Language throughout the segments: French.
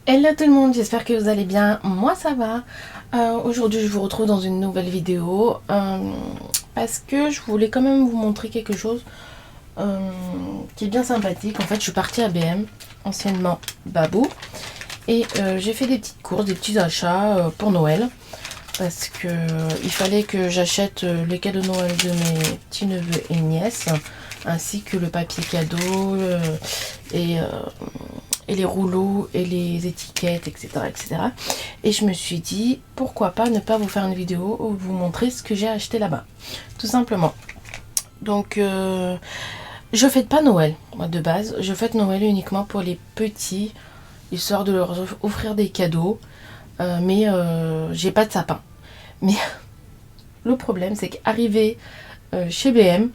Hello tout le monde, j'espère que vous allez bien. Moi ça va. Aujourd'hui je vous retrouve dans une nouvelle vidéo parce que je voulais quand même vous montrer quelque chose qui est bien sympathique. En fait je suis partie à BM, anciennement Babou, et j'ai fait des petites courses, des petits achats pour Noël. Parce que il fallait que j'achète les cadeaux de Noël de mes petits neveux et nièces, ainsi que le papier cadeau et les rouleaux et les étiquettes, etc., etc. Et je me suis dit, pourquoi pas ne pas vous faire une vidéo où vous montrer ce que j'ai acheté là-bas, tout simplement. Donc, je fête pas Noël, moi de base. Je fête Noël uniquement pour les petits, histoire de leur offrir des cadeaux. Mais j'ai pas de sapin. Mais le problème, c'est qu'arrivé chez BM,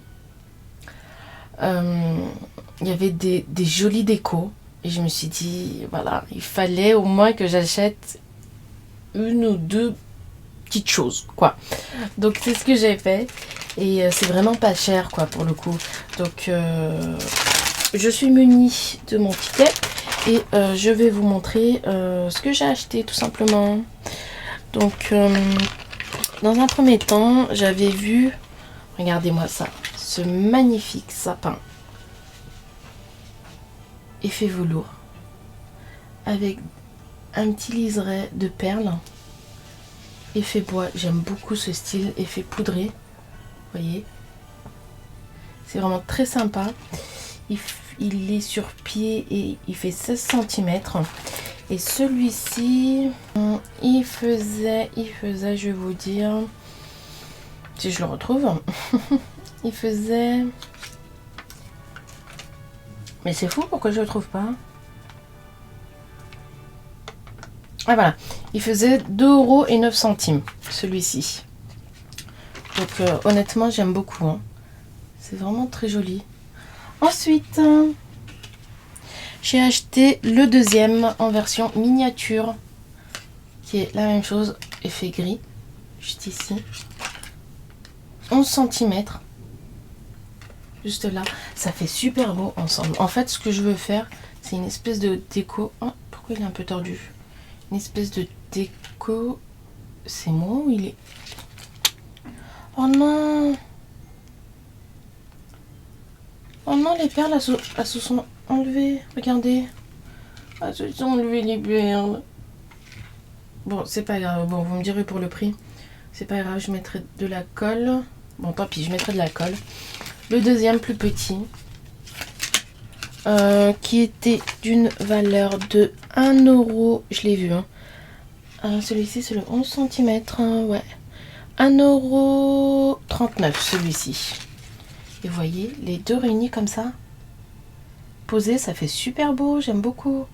il y avait des jolis décos. Et je me suis dit, voilà, il fallait au moins que j'achète une ou deux petites choses, quoi. Donc c'est ce que j'ai fait. Et c'est vraiment pas cher, quoi, pour le coup. Donc je suis munie de mon ticket. Et je vais vous montrer ce que j'ai acheté, tout simplement. Donc dans un premier temps, j'avais vu, regardez-moi ça, ce magnifique sapin effet velours avec un petit liseré de perles effet bois. J'aime beaucoup ce style effet poudré, vous voyez, c'est vraiment très sympa. Il est sur pied et il fait 16 cm. Et celui-ci, il faisait, je vais vous dire, si je le retrouve, il faisait... Mais c'est fou, pourquoi je le trouve pas? Ah voilà, il faisait 2,09 € celui-ci. Donc honnêtement, j'aime beaucoup. Hein. C'est vraiment très joli. Ensuite, j'ai acheté le deuxième en version miniature, qui est la même chose, effet gris, juste ici. 11 cm. Juste là, ça fait super beau ensemble. En fait, ce que je veux faire, c'est une espèce de déco. Oh, pourquoi il est un peu tordu? Une espèce de déco. C'est moi ou il est... Oh non! Oh non, les perles, elles se sont enlevées. Regardez. Elles se sont enlevées, les perles. Bon, c'est pas grave. Bon, vous me direz pour le prix. C'est pas grave, je mettrai de la colle. Bon, tant pis, je mettrai de la colle. Le deuxième, plus petit. Qui était d'une valeur de 1 €. Je l'ai vu. Hein. Celui-ci, c'est le 11 cm. Ouais. 1,39 € celui-ci. Et vous voyez, les deux réunis comme ça, posés, ça fait super beau, j'aime beaucoup.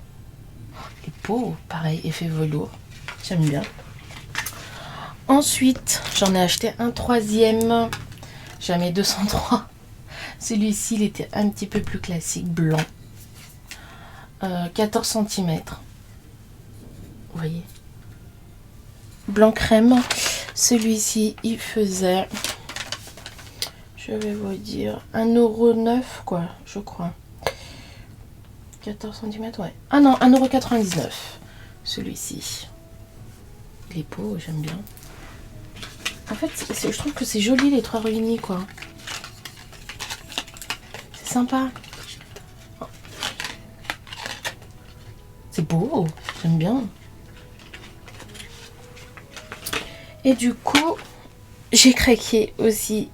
Et beau, pareil, effet velours, j'aime bien. Ensuite, j'en ai acheté un troisième, jamais 203. Celui-ci, il était un petit peu plus classique, blanc. 14 cm. Vous voyez, blanc crème. Celui-ci, il faisait... Je vais vous dire 1,09 € quoi, je crois. 14 cm, ouais. Ah non, 1,99 € celui-ci. Il est beau, j'aime bien. En fait, je trouve que c'est joli les trois réunis, quoi. C'est sympa. C'est beau, j'aime bien. Et du coup, j'ai craqué aussi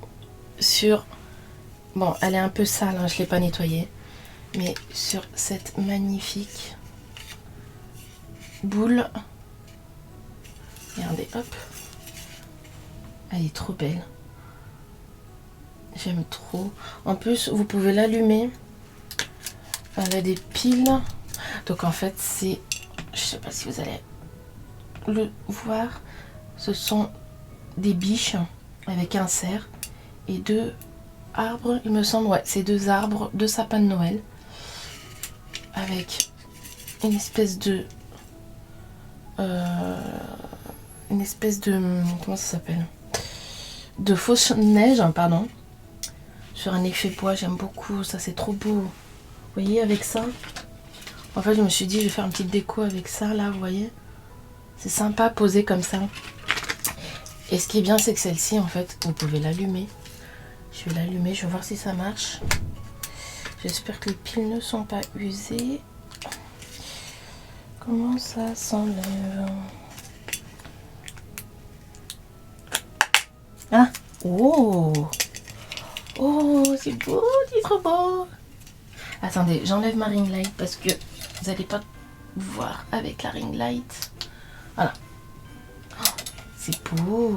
sur... Bon, elle est un peu sale, hein, je ne l'ai pas nettoyée. Mais sur cette magnifique boule. Regardez, hop. Elle est trop belle. J'aime trop. En plus, vous pouvez l'allumer. Elle a des piles. Donc en fait, c'est... Je sais pas si vous allez le voir. Ce sont des biches avec un cerf et deux arbres, il me semble. Ouais, c'est deux arbres, deux sapins de Noël. Avec une espèce de... comment ça s'appelle, de fausse neige, pardon, sur un effet bois. J'aime beaucoup ça, c'est trop beau. Vous voyez, avec ça, En fait, je me suis dit, je vais faire une petite déco avec ça, là, vous voyez. C'est sympa, posé comme ça. Et ce qui est bien, c'est que celle-ci, en fait, vous pouvez l'allumer. Je vais l'allumer, je vais voir si ça marche. J'espère que les piles ne sont pas usées. Comment ça s'enlève? Ah! Oh! Oh, c'est beau, c'est trop beau! Attendez, j'enlève ma ring light parce que vous n'allez pas voir avec la ring light. Voilà. Oh, c'est beau!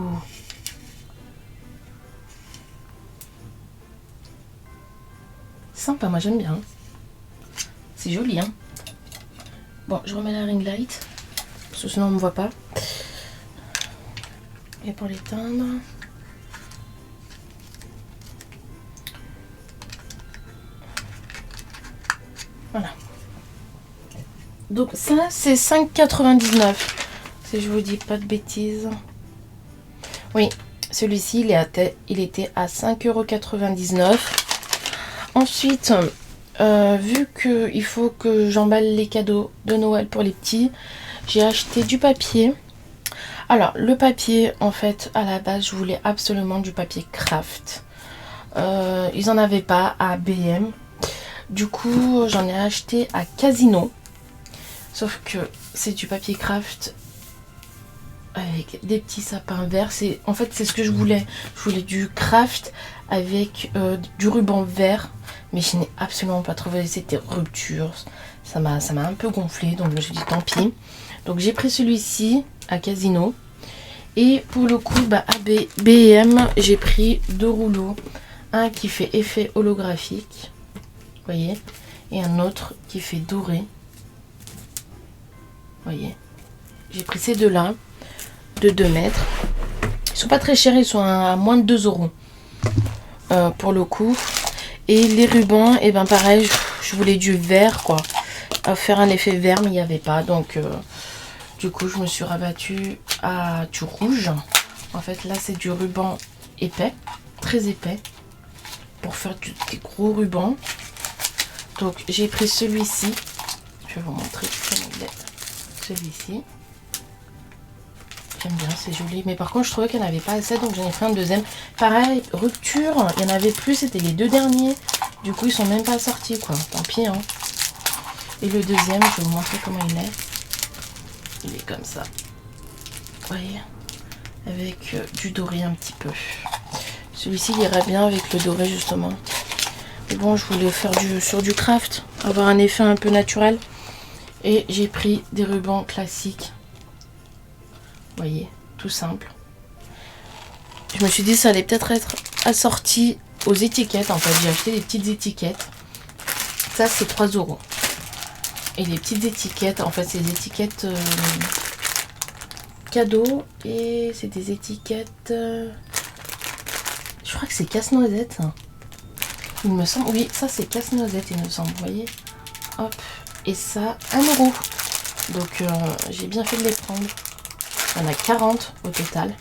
Sympa, moi j'aime bien. C'est joli, hein? Bon, je remets la ring light parce que sinon on ne me voit pas. Et pour l'éteindre. Voilà. Donc ça c'est 5,99 si je vous dis pas de bêtises. Oui, celui-ci il était à 5,99 €. Ensuite, vu qu'il faut que j'emballe les cadeaux de Noël pour les petits, j'ai acheté du papier. Alors le papier, en fait, à la base je voulais absolument du papier craft. Ils en avaient pas à B&M. Du coup j'en ai acheté à Casino. Sauf que c'est du papier craft avec des petits sapins verts. En fait c'est ce que je voulais. Je voulais du craft avec du ruban vert. Mais je n'ai absolument pas trouvé. C'était rupture. Ça m'a un peu gonflé. Donc je me suis dit tant pis. Donc j'ai pris celui-ci à Casino. Et pour le coup à B&M j'ai pris 2 rouleaux. Un qui fait effet holographique. Vous voyez. Et un autre qui fait doré. Voyez, j'ai pris ces deux-là, de 2 mètres. Ils sont pas très chers, ils sont à moins de 2 € pour le coup. Et les rubans, et ben pareil, je voulais du vert quoi. À faire un effet vert, mais il n'y avait pas. Donc, du coup, je me suis rabattue à du rouge. En fait, là, c'est du ruban épais, très épais, pour faire des gros rubans. Donc, j'ai pris celui-ci. Je vais vous montrer comment il est. Celui-ci, j'aime bien, c'est joli, mais par contre je trouvais qu'il n'y en avait pas assez, donc j'en ai fait un deuxième. Pareil, rupture, il y en avait plus, c'était les 2 derniers, du coup ils sont même pas sortis quoi, tant pis hein. Et le deuxième, je vais vous montrer comment il est. Il est comme ça, vous voyez, avec du doré un petit peu. Celui-ci il irait bien avec le doré justement, mais bon, je voulais faire sur du craft, avoir un effet un peu naturel. Et j'ai pris des rubans classiques. Vous voyez, tout simple. Je me suis dit ça allait peut-être être assorti aux étiquettes. En fait, j'ai acheté des petites étiquettes. Ça, c'est 3 €. Et les petites étiquettes, en fait, c'est des étiquettes cadeaux. Et c'est des étiquettes... je crois que c'est casse-noisette. Il me semble... Oui, ça, c'est casse-noisette, il me semble. Vous voyez. Hop. Et ça, 1 €. Donc j'ai bien fait de les prendre. Il y en a 40 au total.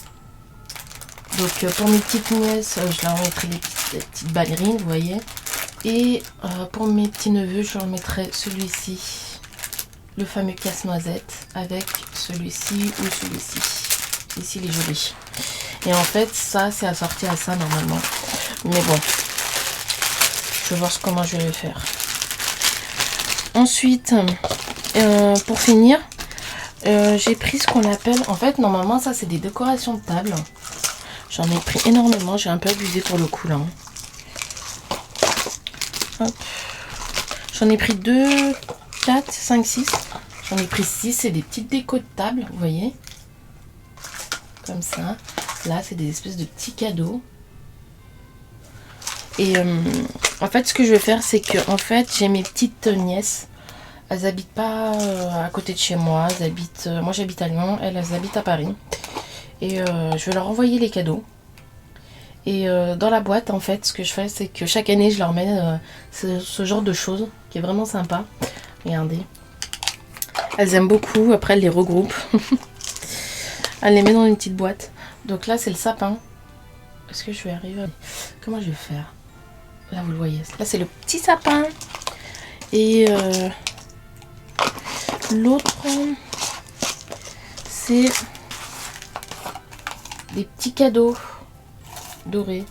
Donc pour mes petites nièces, je leur mettrai des petites ballerines, vous voyez. Et pour mes petits neveux, je leur mettrai celui-ci. Le fameux casse-noisette avec celui-ci ou celui-ci. Ici, il est joli. Et en fait, ça, c'est assorti à ça normalement. Mais bon, je vais voir comment je vais le faire. Ensuite, pour finir, j'ai pris ce qu'on appelle, en fait normalement ça c'est des décorations de table. J'en ai pris énormément, j'ai un peu abusé pour le coup là. J'en ai pris 2, 4, 5, 6. J'en ai pris 6, c'est des petites décos de table, vous voyez. Comme ça. Là c'est des espèces de petits cadeaux. Et en fait ce que je vais faire c'est que en fait j'ai mes petites nièces. Elles habitent pas à côté de chez moi. Moi j'habite à Lyon, elles habitent à Paris. Et je vais leur envoyer les cadeaux. Et dans la boîte en fait ce que je fais c'est que chaque année je leur mets ce genre de choses qui est vraiment sympa. Regardez. Elles aiment beaucoup, après elles les regroupent. Elles les mettent dans une petite boîte. Donc là c'est le sapin. Est-ce que je vais arriver? Comment je vais faire? Là vous le voyez. Là c'est le petit sapin. Et L'autre, c'est des petits cadeaux dorés.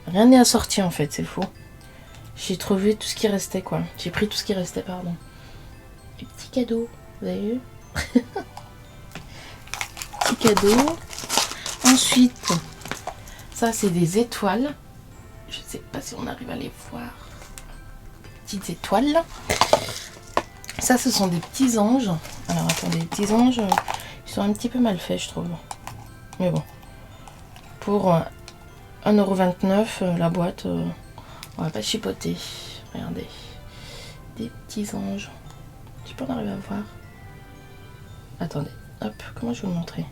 Rien n'est assorti en fait, c'est faux. J'ai trouvé tout ce qui restait quoi. J'ai pris tout ce qui restait, pardon. Des petits cadeaux, vous avez vu? Petits cadeaux. Ensuite, ça c'est des étoiles. Je sais pas si on arrive à les voir. Petites étoiles. Ça, ce sont des petits anges. Alors attendez, les petits anges, ils sont un petit peu mal faits, je trouve. Mais bon. Pour 1,29 € la boîte, on va pas chipoter. Regardez. Des petits anges. Je sais pas, on arrive à voir. Attendez. Hop, comment je vais vous le montrer?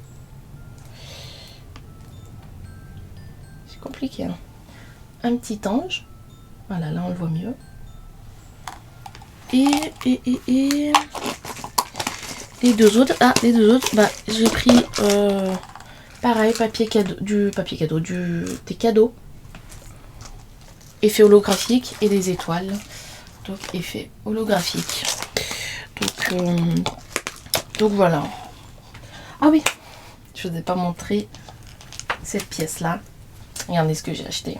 C'est compliqué, hein. Un petit ange. Voilà, là on le voit mieux. Et les deux autres, bah j'ai pris pareil, des cadeaux, effet holographique et des étoiles, donc effet holographique. Donc voilà. Ah oui, je vous ai pas montré cette pièce là. Regardez ce que j'ai acheté.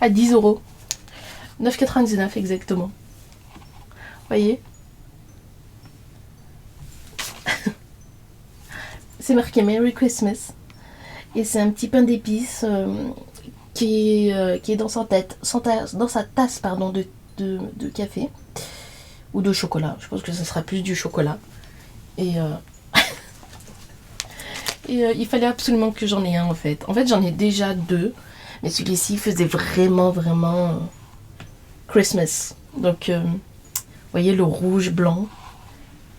À 10 €. 9,99 € exactement. Voyez? C'est marqué Merry Christmas. Et c'est un petit pain d'épices qui est dans sa tasse pardon, de café. Ou de chocolat. Je pense que ce sera plus du chocolat. Et, il fallait absolument que j'en ai un en fait. En fait j'en ai déjà deux. Mais celui-ci faisait vraiment Christmas. Donc, vous voyez le rouge, blanc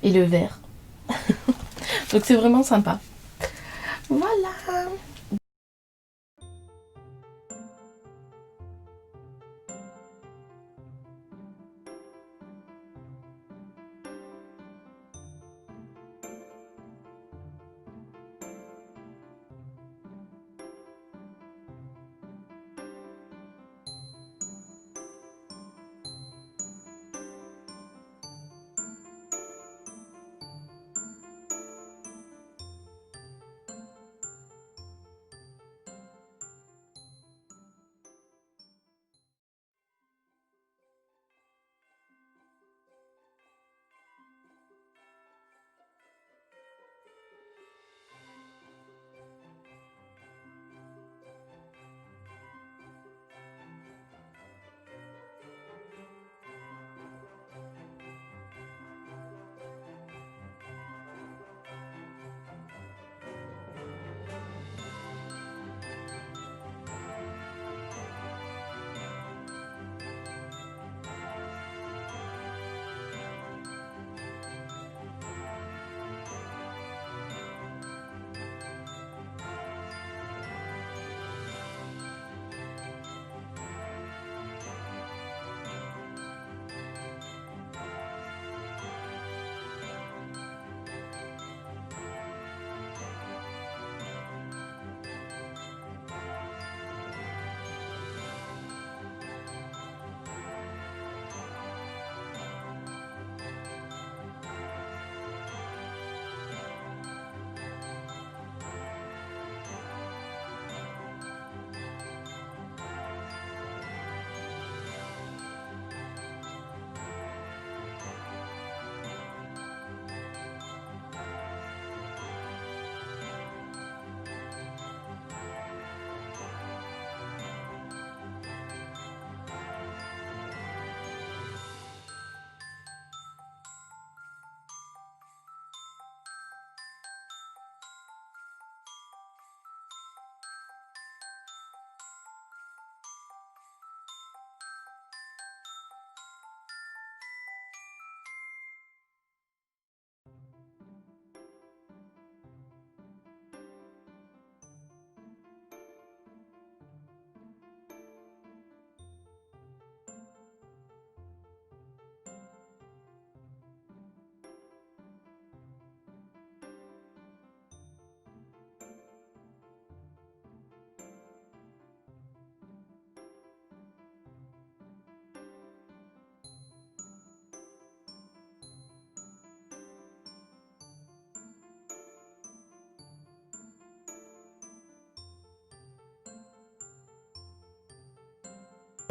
et le vert. Donc c'est vraiment sympa. Voilà.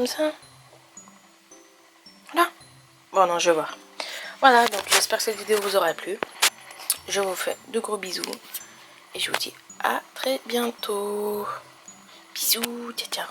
Comme ça. Voilà. Bon non, je vais voir. Voilà, donc j'espère que cette vidéo vous aura plu. Je vous fais de gros bisous. Et je vous dis à très bientôt. Bisous, ciao ciao.